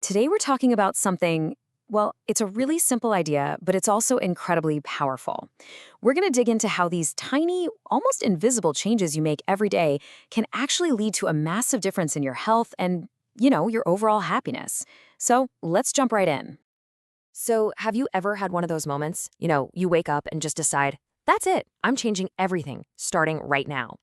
Today we're talking about something, well, it's a really simple idea, but it's also incredibly powerful. We're going to dig into how these tiny, almost invisible changes you make every day can actually lead to a massive difference in your health and, your overall happiness. So let's jump right in. So, have you ever had one of those moments? You wake up and just decide, that's it, I'm changing everything, starting right now.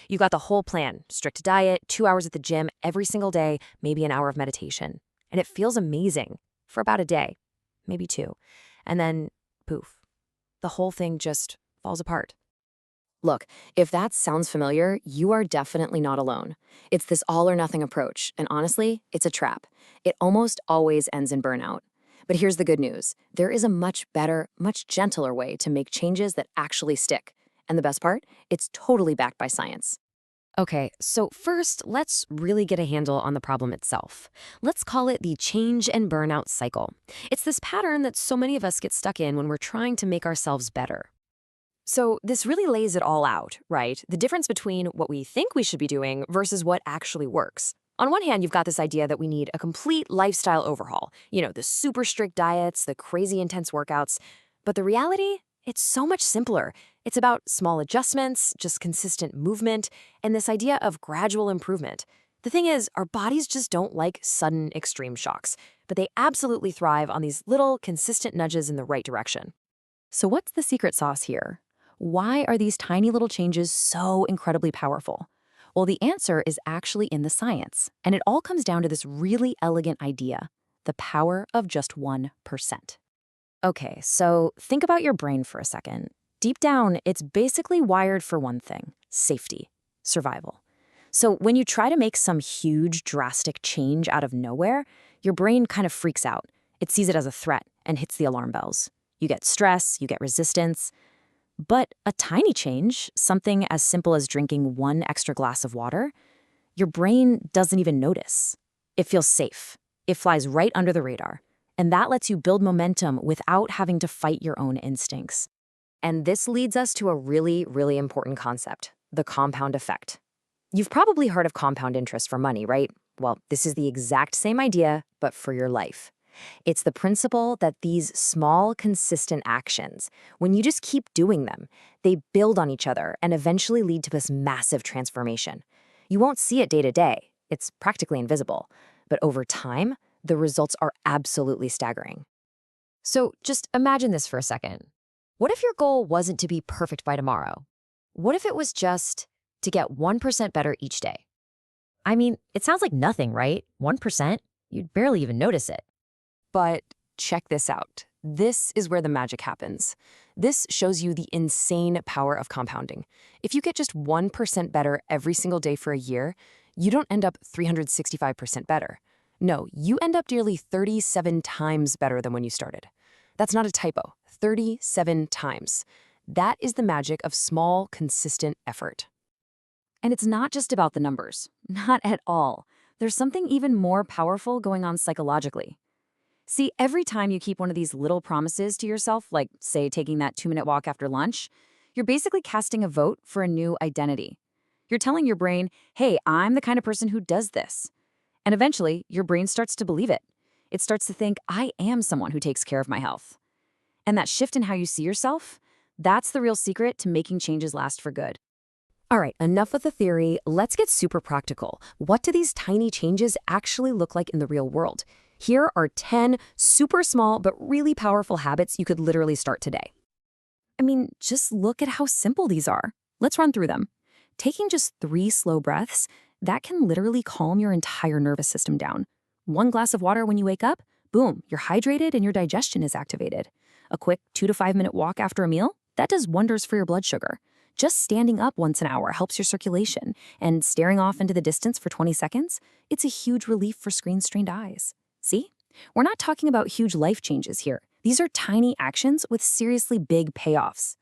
You got the whole plan: strict diet, 2 hours at the gym every single day, maybe an hour of meditation. And it feels amazing for about a day, maybe two. And then, poof, the whole thing just falls apart. Look, if that sounds familiar, you are definitely not alone. It's this all or nothing approach, and honestly, it's a trap. It almost always ends in burnout. But here's the good news. There is a much better, much gentler way to make changes that actually stick. And the best part? It's totally backed by science. Okay, so first, let's really get a handle on the problem itself. Let's call it the change and burnout cycle. It's this pattern that so many of us get stuck in when we're trying to make ourselves better. So this really lays it all out, right? The difference between what we think we should be doing versus what actually works. On one hand, you've got this idea that we need a complete lifestyle overhaul. The super strict diets, the crazy intense workouts. But the reality? It's so much simpler. It's about small adjustments, just consistent movement, and this idea of gradual improvement. The thing is, our bodies just don't like sudden extreme shocks, but they absolutely thrive on these little, consistent nudges in the right direction. So what's the secret sauce here? Why are these tiny little changes so incredibly powerful? Well, the answer is actually in the science, and it all comes down to this really elegant idea: the power of just 1%. Okay, so think about your brain for a second. Deep down, it's basically wired for one thing: safety, survival. So when you try to make some huge, drastic change out of nowhere, your brain kind of freaks out. It sees it as a threat and hits the alarm bells. You get stress, you get resistance. But a tiny change, something as simple as drinking one extra glass of water, your brain doesn't even notice. It feels safe. It flies right under the radar. And that lets you build momentum without having to fight your own instincts. And this leads us to a really, really important concept: the compound effect. You've probably heard of compound interest for money, right? Well, this is the exact same idea, but for your life. It's the principle that these small, consistent actions, when you just keep doing them, they build on each other and eventually lead to this massive transformation. You won't see it day to day. It's practically invisible. But over time, the results are absolutely staggering. So just imagine this for a second. What if your goal wasn't to be perfect by tomorrow? What if it was just to get 1% better each day? I mean, it sounds like nothing, right? 1%? You'd barely even notice it. But check this out. This is where the magic happens. This shows you the insane power of compounding. If you get just 1% better every single day for a year, you don't end up 365% better. No, you end up nearly 37 times better than when you started. That's not a typo. 37 times. That is the magic of small, consistent effort. And it's not just about the numbers. Not at all. There's something even more powerful going on psychologically. See, every time you keep one of these little promises to yourself, like, say, taking that 2-minute walk after lunch, you're basically casting a vote for a new identity. You're telling your brain, hey, I'm the kind of person who does this. And eventually, your brain starts to believe it. It starts to think, I am someone who takes care of my health. And that shift in how you see yourself, that's the real secret to making changes last for good. All right, enough with the theory. Let's get super practical. What do these tiny changes actually look like in the real world? Here are 10 super small but really powerful habits you could literally start today. I mean, just look at how simple these are. Let's run through them. Taking just 3 slow breaths, that can literally calm your entire nervous system down. 1 glass of water when you wake up, boom, you're hydrated and your digestion is activated. A quick 2 to 5 minute walk after a meal, that does wonders for your blood sugar. Just standing up once an hour helps your circulation, and staring off into the distance for 20 seconds, it's a huge relief for screen-strained eyes. See? We're not talking about huge life changes here. These are tiny actions with seriously big payoffs.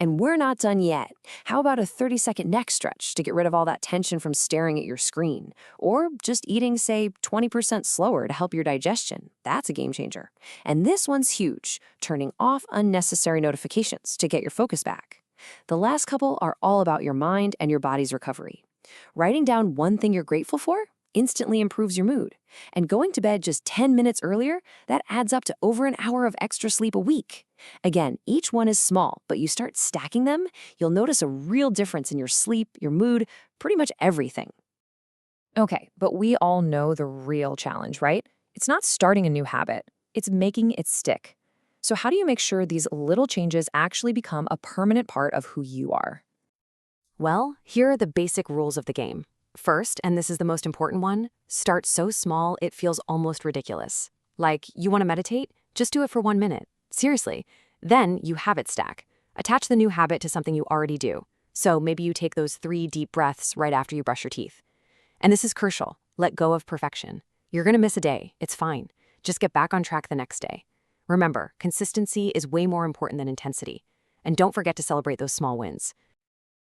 And we're not done yet. How about a 30-second neck stretch to get rid of all that tension from staring at your screen? Or just eating, say, 20% slower to help your digestion. That's a game changer. And this one's huge: turning off unnecessary notifications to get your focus back. The last couple are all about your mind and your body's recovery. Writing down one thing you're grateful for? instantly improves your mood. And going to bed just 10 minutes earlier, that adds up to over an hour of extra sleep a week. Again, each one is small, but you start stacking them, you'll notice a real difference in your sleep, your mood, pretty much everything. Okay, but we all know the real challenge, right? It's not starting a new habit, it's making it stick. So, how do you make sure these little changes actually become a permanent part of who you are? Well, here are the basic rules of the game. First, and this is the most important one, start so small it feels almost ridiculous. Like, you want to meditate? Just do it for 1 minute. Seriously. Then you habit stack. Attach the new habit to something you already do. So maybe you take those 3 deep breaths right after you brush your teeth. And this is crucial. Let go of perfection. You're going to miss a day. It's fine. Just get back on track the next day. Remember, consistency is way more important than intensity. And don't forget to celebrate those small wins.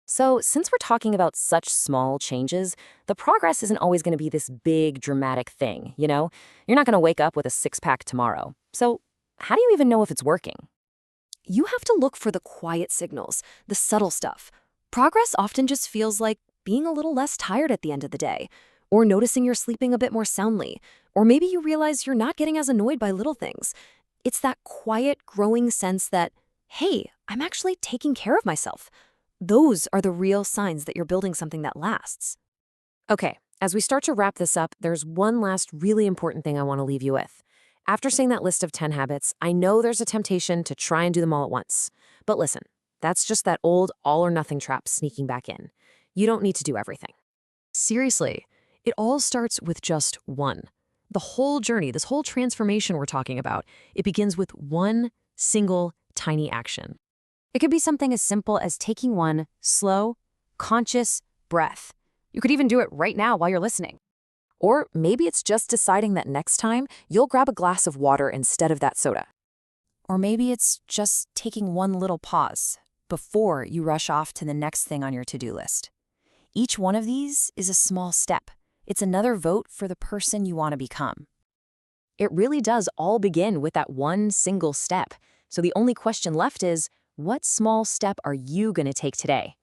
So, since we're talking about such small changes, the progress isn't always going to be this big, dramatic thing, you know? You're not going to wake up with a six-pack tomorrow. So, how do you even know if it's working? You have to look for the quiet signals, the subtle stuff. Progress often just feels like being a little less tired at the end of the day, or noticing you're sleeping a bit more soundly, or maybe you realize you're not getting as annoyed by little things. It's that quiet, growing sense that, hey, I'm actually taking care of myself. Those are the real signs that you're building something that lasts. Okay, as we start to wrap this up, there's one last really important thing I want to leave you with. After seeing that list of 10 habits, I know there's a temptation to try and do them all at once. But listen, that's just that old all or nothing trap sneaking back in. You don't need to do everything. Seriously, it all starts with just one. The whole journey, this whole transformation we're talking about, it begins with one single tiny action. It could be something as simple as taking one slow, conscious breath. You could even do it right now while you're listening. Or maybe it's just deciding that next time you'll grab a glass of water instead of that soda. Or maybe it's just taking one little pause before you rush off to the next thing on your to-do list. Each one of these is a small step. It's another vote for the person you want to become. It really does all begin with that one single step. So the only question left is, what small step are you going to take today?